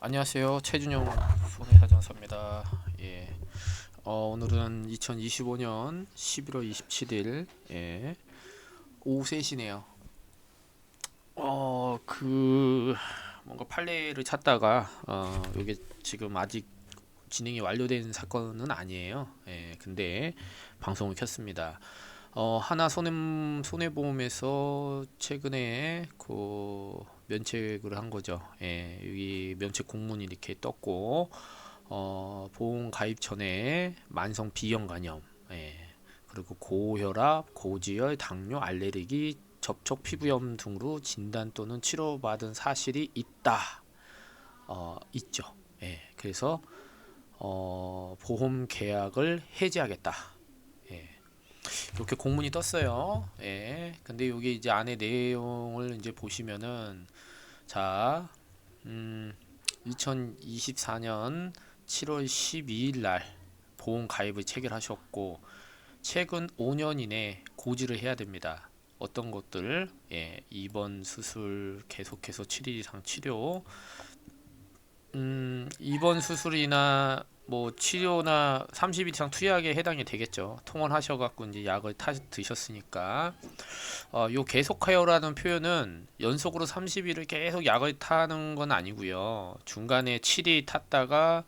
안녕하세요. 최준영 손해사장사입니다. 예. 오늘은 2025년 11월 27일 오후 3시네요. 뭔가 판례를 찾다가 이게 지금 아직 진행이 완료된 사건은 아니에요. 근데 방송을 켰습니다. 하나 손해보험에서 최근에 면책을 한 거죠. 여기 면책 공문이 이렇게 떴고, 보험 가입 전에 만성 비형 간염, 그리고 고혈압, 고지혈, 당뇨, 알레르기, 접촉 피부염 등으로 진단 또는 치료받은 사실이 있죠. 그래서 보험 계약을 해지하겠다. 예, 이렇게 공문이 떴어요. 근데 여기 이제 안에 내용을 이제 보시면은 자, 2024년 7월 12일 날 보험 가입을 체결하셨고 최근 5년 이내 고지를 해야 됩니다. 어떤 것들, 입원 수술 계속해서 7일 이상 치료, 입원 수술이나 뭐 치료나 30일 이상 투약에 해당이 되겠죠. 통원하셔갖고 이제 약을 드셨으니까. 요 계속하여라는 표현은 연속으로 30일을 계속 약을 타는 건 아니고요. 중간에 7일 탔다가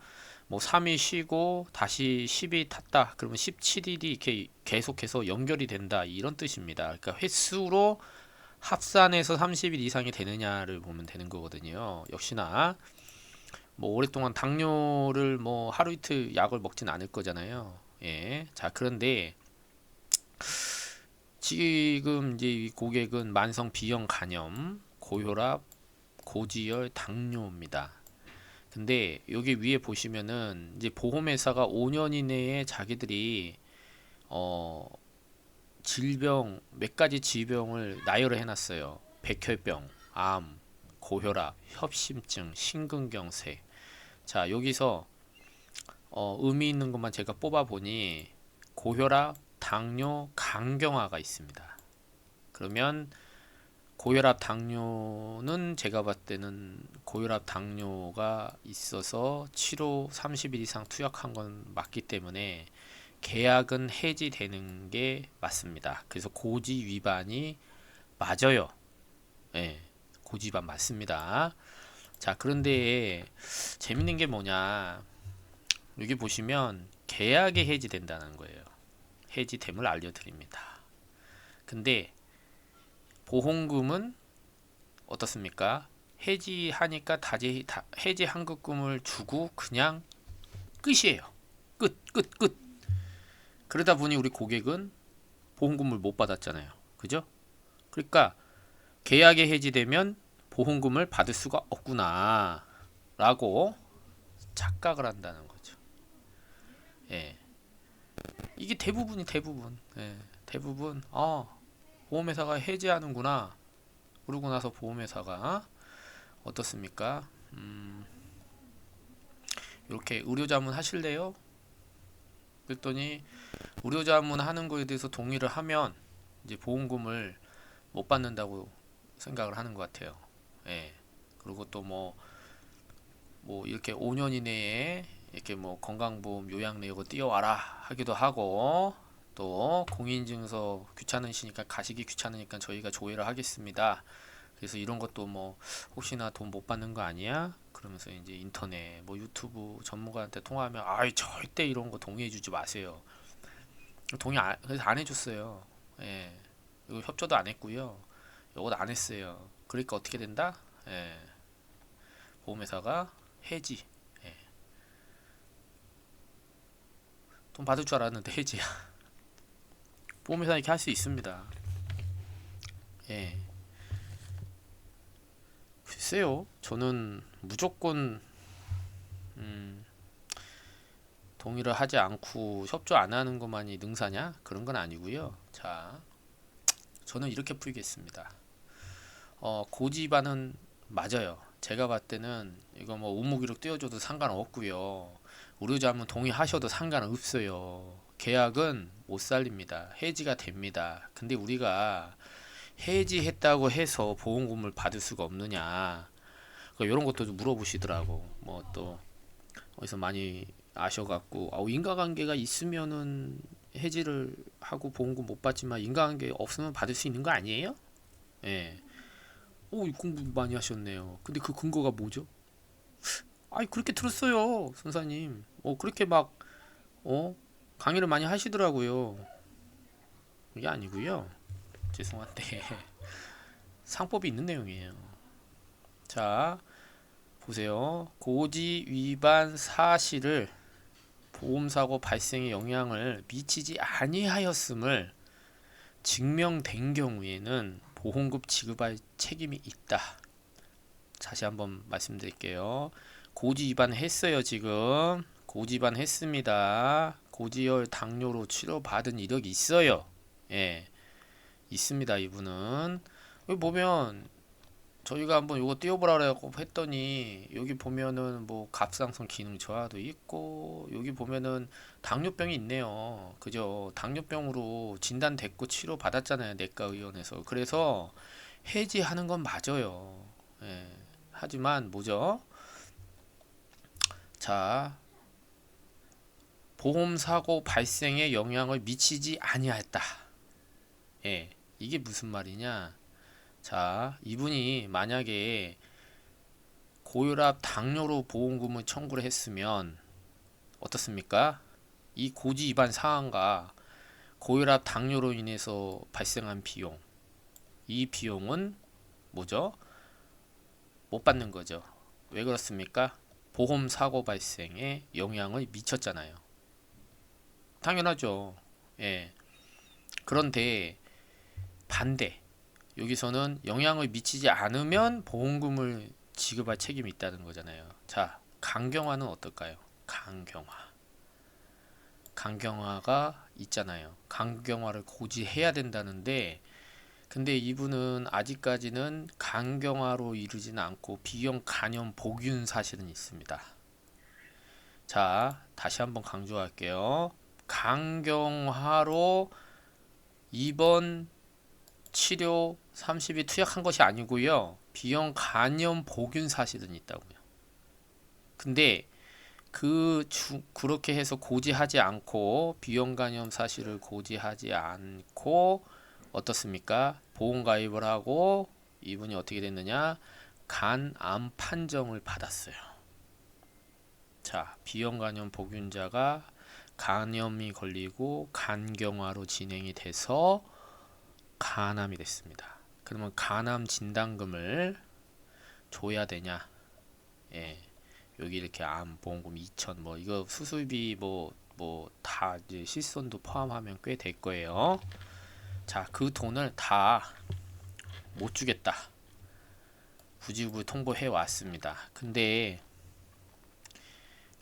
뭐 3일 쉬고 다시 10일 탔다. 그러면 17일이 이렇게 계속해서 연결이 된다. 이런 뜻입니다. 그러니까 횟수로 합산해서 30일 이상이 되느냐를 보면 되는 거거든요. 역시나 뭐 오랫동안 당뇨를 뭐 하루 이틀 약을 먹진 않을 거잖아요. 자, 그런데 지금 이제 이 고객은 만성 비형 간염, 고혈압, 고지혈, 당뇨입니다. 근데 여기 위에 보시면은 이제 보험회사가 5년 이내에 자기들이 어 질병 몇 가지 질병을 나열을 해놨어요. 백혈병, 암, 고혈압, 협심증, 심근경색. 자, 여기서 의미 있는 것만 제가 뽑아 보니 고혈압, 당뇨, 간경화가 있습니다. 그러면 고혈압, 당뇨는 제가 봤을 때는 고혈압, 당뇨가 있어서 치료 30일 이상 투약한 건 맞기 때문에 계약은 해지되는 게 맞습니다. 그래서 고지 위반이 맞아요. 고지 위반 맞습니다. 자, 그런데 재밌는 게 뭐냐? 여기 보시면 계약이 해지된다는 거예요. 해지됨을 알려드립니다. 근데 보험금은 어떻습니까? 해지하니까 해지 환급금을 주고 그냥 끝이에요. 끝. 그러다 보니 우리 고객은 보험금을 못 받았잖아요. 그죠? 그러니까 계약이 해지되면 보험금을 받을 수가 없구나 라고 착각을 한다는 거죠. 예. 이게 대부분. 대부분 보험회사가 해지하는구나. 그러고 나서 보험회사가 어떻습니까? 이렇게 의료자문 하실래요? 그랬더니 의료자문 하는 거에 대해서 동의를 하면 이제 보험금을 못 받는다고 생각을 하는 것 같아요. 그리고 또 뭐 이렇게 5년 이내에 이렇게 뭐 건강보험 요약 내역을 띄워와라 하기도 하고 또 공인증서 귀찮으시니까 가시기 귀찮으니까 저희가 조회를 하겠습니다. 그래서 이런 것도 뭐 혹시나 돈 못 받는 거 아니야? 그러면서 이제 인터넷 뭐 유튜브 전문가한테 통화하면 절대 이런 거 동의해주지 마세요. 그래서 안 해줬어요. 이거 협조도 안 했고요. 이것도 안 했어요. 그러니까 어떻게 된다? 보험회사가 해지. 예, 돈 받을 줄 알았는데 해지야. 보험회사 이렇게 할 수 있습니다. 예. 글쎄요. 저는 무조건 동의를 하지 않고 협조 안 하는 것만이 능사냐? 그런 건 아니고요. 자, 저는 이렇게 풀겠습니다. 고지반은 맞아요. 제가 봤을 때는 이거 뭐 의무기록 띄워줘도 상관없고요. 의료자문 동의하셔도 상관없어요. 계약은 못 살립니다. 해지가 됩니다. 근데 우리가 해지했다고 해서 보험금을 받을 수가 없느냐? 이런 것도 좀 물어보시더라고. 뭐 또 어디서 많이 아셔갖고 인과관계가 있으면은 해지를 하고 보험금 못 받지만 인과관계 없으면 받을 수 있는 거 아니에요? 예. 공부 많이 하셨네요. 근데 그 근거가 뭐죠? 그렇게 들었어요, 선사님. 그렇게 막 강의를 많이 하시더라고요. 이게 아니고요. 죄송한데 상법이 있는 내용이에요. 자, 보세요. 고지 위반 사실을 보험사고 발생에 영향을 미치지 아니하였음을 증명된 경우에는 보험금 지급할 책임이 있다. 다시 한번 말씀드릴게요. 고지 위반했어요. 지금 고지 위반했습니다. 고지혈 당뇨로 치료받은 이력이 있어요. 예, 있습니다. 이분은 여기 보면 저희가 한번 이거 띄워보라고 했더니 여기 보면은 뭐 갑상선 기능 저하도 있고 여기 보면은 당뇨병이 있네요. 그죠? 당뇨병으로 진단됐고 치료 받았잖아요. 내과의원에서. 그래서 해지하는 건 맞아요. 예. 하지만 뭐죠? 자, 보험사고 발생에 영향을 미치지 아니하였다. 예. 이게 무슨 말이냐? 자, 이분이 만약에 고혈압, 당뇨로 보험금을 청구를 했으면 어떻습니까? 이 고지 위반 사항과 고혈압, 당뇨로 인해서 발생한 비용, 이 비용은 뭐죠? 못 받는 거죠. 왜 그렇습니까? 보험 사고 발생에 영향을 미쳤잖아요. 당연하죠. 예. 그런데 반대. 여기서는 영향을 미치지 않으면 보험금을 지급할 책임이 있다는 거잖아요. 자, 강경화는 어떨까요? 강경화가 있잖아요. 강경화를 고지해야 된다는데 근데 이분은 아직까지는 강경화로 이르지는 않고 비형 간염 복균 사실은 있습니다. 자, 다시 한번 강조할게요. 강경화로 입원 치료 30일 투약한 것이 아니고요. 비형 간염 복균 사실은 있다고요. 근데 그렇게 해서 고지하지 않고 비형 간염 사실을 고지하지 않고 어떻습니까? 보험 가입을 하고 이분이 어떻게 됐느냐? 간암 판정을 받았어요. 자, 비형 간염 복균자가 간염이 걸리고 간경화로 진행이 돼서 간암이 됐습니다. 그러면 간암 진단금을 줘야 되냐? 예. 여기 이렇게 암 보험금 2천 뭐 이거 수술비 뭐 다 이제 실손도 포함하면 꽤 될 거예요. 자, 그 돈을 다 못 주겠다. 구지구 통보해 왔습니다. 근데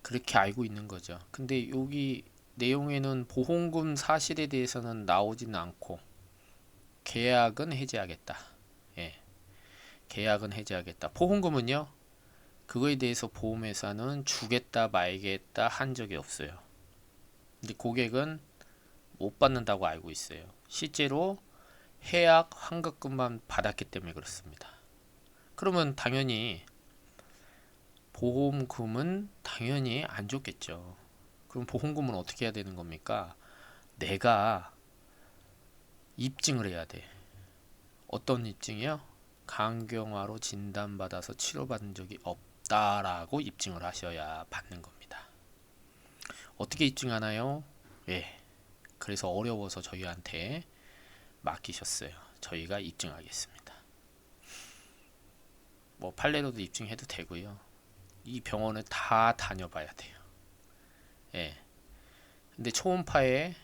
그렇게 알고 있는 거죠. 근데 여기 내용에는 보험금 사실에 대해서는 나오지는 않고 계약은 해지하겠다. 예. 계약은 해지하겠다. 보험금은요? 그거에 대해서 보험회사는 주겠다 말겠다 한 적이 없어요. 근데 고객은 못 받는다고 알고 있어요. 실제로 해약 환급금만 받았기 때문에 그렇습니다. 그러면 당연히 보험금은 당연히 안 줬겠죠. 그럼 보험금은 어떻게 해야 되는 겁니까? 내가 입증을 해야 돼. 어떤 입증이요? 간경화로 진단받아서 치료받은 적이 없다라고 입증을 하셔야 받는 겁니다. 어떻게 입증하나요? 예. 그래서 어려워서 저희한테 맡기셨어요. 저희가 입증하겠습니다. 뭐 판례로도 입증해도 되고요. 이 병원을 다 다녀봐야 돼요. 예. 근데 초음파에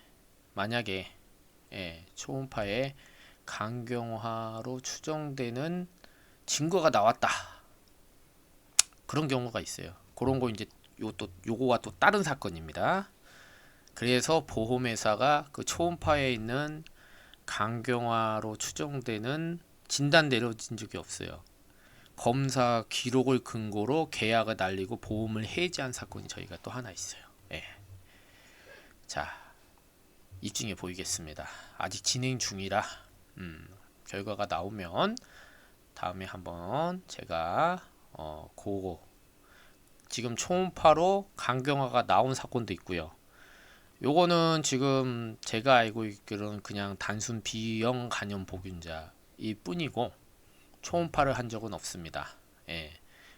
만약에 초음파에 간경화로 추정되는 증거가 나왔다. 그런 경우가 있어요. 그런 거 이제 요거와 또 다른 사건입니다. 그래서 보험회사가 그 초음파에 있는 간경화로 추정되는 진단 내려진 적이 없어요. 검사 기록을 근거로 계약을 날리고 보험을 해지한 사건이 저희가 또 하나 있어요. 예. 자, 입증해 보이겠습니다. 아직 진행 중이라 결과가 나오면 다음에 한번 제가 그거 지금 초음파로 강경화가 나온 사건도 있고요. 요거는 지금 제가 알고 있기로는 그냥 단순 B형 간염 보균자 이 뿐이고 초음파를 한 적은 없습니다. 예.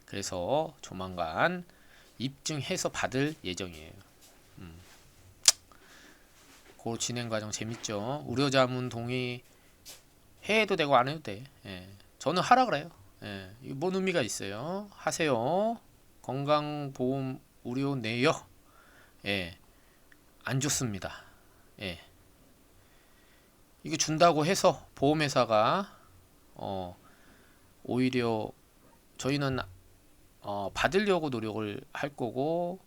그래서 조만간 입증해서 받을 예정이에요. 그 진행 과정 재밌죠. 의료자문 동의 해도 되고 안 해도 돼. 예. 저는 하라 그래요. 예. 이게 뭔 의미가 있어요? 하세요. 건강보험 의료 내요. 예. 안 좋습니다. 예. 이거 준다고 해서 보험회사가 오히려 저희는 받으려고 노력을 할 거고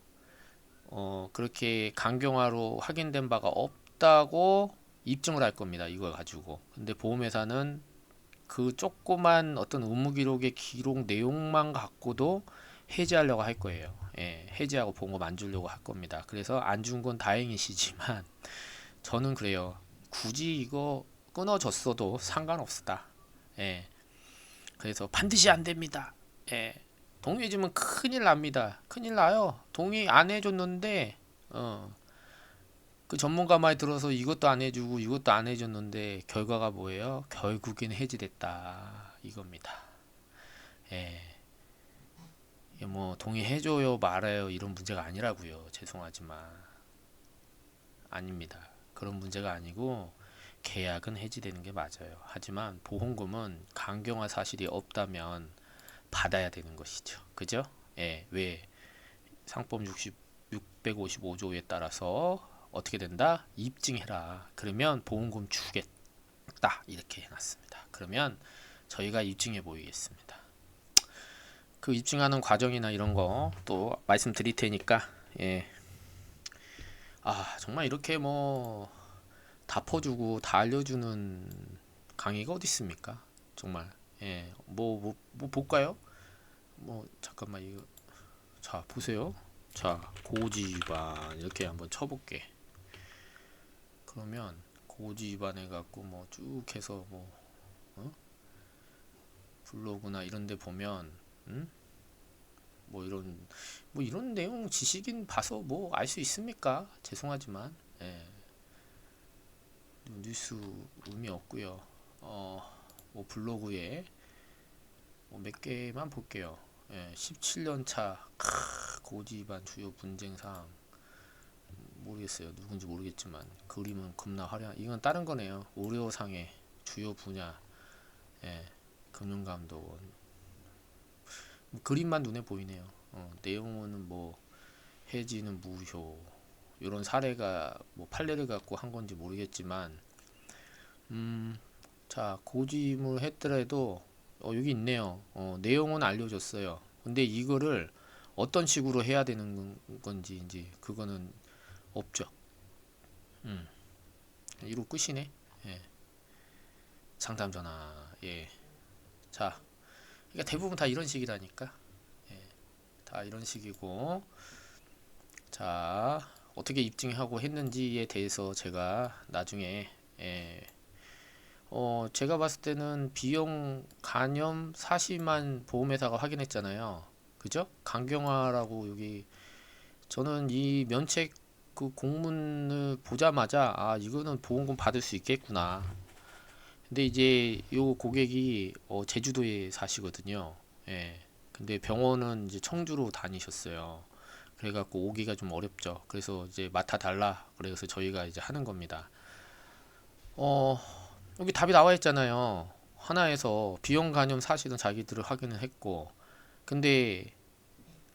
그렇게 강경화로 확인된 바가 없다고 입증을 할 겁니다. 이걸 가지고. 근데 보험회사는 그 조그만 어떤 의무기록의 기록 내용만 갖고도 해지하려고 할 거예요. 예, 해지하고 보험 안 주려고 할 겁니다. 그래서 안 준 건 다행이시지만 저는 그래요. 굳이 이거 끊어졌어도 상관없다. 예, 그래서 반드시 안 됩니다. 예, 동의해주면 큰일 납니다. 큰일 나요. 동의 안 해줬는데 그 전문가 말 들어서 이것도 안 해주고 이것도 안 해줬는데 결과가 뭐예요? 결국엔 해지됐다 이겁니다. 예. 이게 뭐 동의해줘요 말아요 이런 문제가 아니라고요. 죄송하지만 아닙니다. 그런 문제가 아니고 계약은 해지되는 게 맞아요. 하지만 보험금은 강경화 사실이 없다면 받아야 되는 것이죠. 그죠? 예, 왜 상법 655조에 따라서 어떻게 된다? 입증해라. 그러면 보험금 주겠다. 이렇게 해놨습니다. 그러면 저희가 입증해 보이겠습니다. 그 입증하는 과정이나 이런 거 또 말씀드릴 테니까 예. 정말 이렇게 뭐 다 퍼주고 다 알려주는 강의가 어디 있습니까? 정말 예. 뭐 볼까요? 뭐 잠깐만 이거 자 보세요. 자 고지위반 이렇게 한번 쳐볼게. 그러면 고지위반 해갖고 뭐 쭉 해서 뭐 블로그나 이런데 보면 뭐 이런 내용 지식인 봐서 뭐 알 수 있습니까? 죄송하지만 예. 뉴스 의미 없고요. 뭐 블로그에 뭐 몇 개만 볼게요. 예, 17년 차 고지위반 주요 분쟁사항 모르겠어요. 누군지 모르겠지만 그림은 겁나 화려한. 이건 다른 거네요. 의료상해 주요 분야 예, 금융감독원 그림만 눈에 보이네요. 내용은 뭐 해지는 무효 이런 사례가 뭐 판례를 갖고 한 건지 모르겠지만 자 고지임을 했더라도 여기 있네요. 내용은 알려줬어요. 근데 이거를 어떤 식으로 해야 되는 건지 이제 그거는 없죠. 이로 끝이네. 예. 상담 전화. 예. 자, 그러니까 대부분 다 이런 식이라니까. 예. 다 이런 식이고. 자, 어떻게 입증하고 했는지에 대해서 제가 나중에 제가 봤을 때는 비용 간염 사실만 보험회사가 확인했잖아요. 그죠? 강경화라고 여기 저는 이 면책 그 공문을 보자마자 이거는 보험금 받을 수 있겠구나. 근데 이제 요 고객이 제주도에 사시거든요. 예. 근데 병원은 이제 청주로 다니셨어요. 그래갖고 오기가 좀 어렵죠. 그래서 이제 맡아달라. 그래서 저희가 이제 하는 겁니다. 여기 답이 나와 있잖아요. 하나에서 비용 간염 사실은 자기들을 확인을 했고, 근데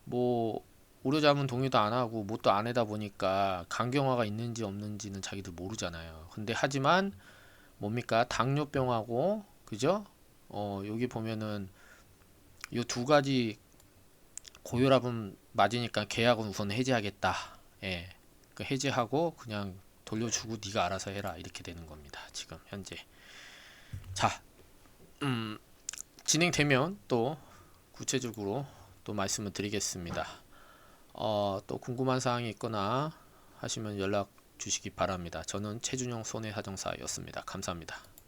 뭐 의료자문 동의도 안 하고 뭣도 안 해다 보니까 강경화가 있는지 없는지는 자기들 모르잖아요. 근데 하지만 뭡니까? 당뇨병하고 그죠? 여기 보면은 이 두 가지 고혈압은 맞으니까 계약은 우선 해지하겠다. 예. 그 해지하고 그냥 돌려주고 네가 알아서 해라 이렇게 되는 겁니다. 지금 현재. 자, 진행되면 또 구체적으로 또 말씀을 드리겠습니다. 또 궁금한 사항이 있거나 하시면 연락 주시기 바랍니다. 저는 최준용 손해사정사였습니다. 감사합니다.